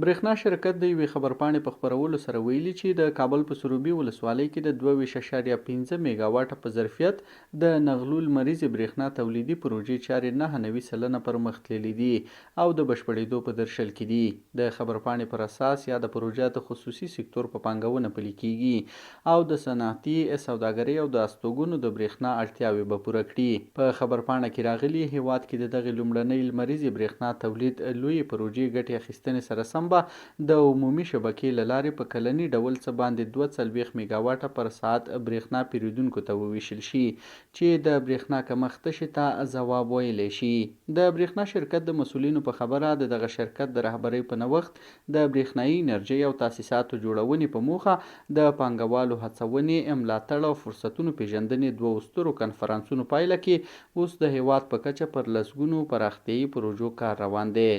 برېښنا شرکت د یوې خبرپاڼې په خپرولو سره ویلي چې د کابل په سروبي ولسوالۍ کې د 22.5 میګاواټه په ظرفیت د نغلو لمریزې برېښنا تولیدي پروژې چارې 99% پر مخ تللي دي او د بشپړېدو په درشل کې دي. د خبرپاڼې پر اساس یا د پروژه د خصوصي سکتور په پانګونه پلي کیږي او د صنعتي سوداګرۍ او د استوګنو د برېښنا اړتیاوې به پوره کړي. په خبرپاڼه کې راغلي هیواد کې د دغې لومړنۍ لمریزې برېښنا تولید لویې پروژې ګټې اخیستنې سره سم به د عمومي شبکې له لارې په کلني ډول څه باندې 42 میګاواټه پر ساعت برېښنا پیرودونکو ته وویشل شي چې د برېښنا کمښت تشې ته ځواب ویلی شي. د برېښنا شرکت د مسؤلینو په خبره د دغه شرکت د رهبرۍ په نوښت د برېښنایي انرژۍ او تاسیساتو جوړونې په موخه د پانګوالو هڅونې، ملاتړ او فرصتونو پیژندنې 2 سترو کنفرانسونو پایله کې اوس د هیواد په کچه پر لسګونو پراختیایي پروژو کار روان دی.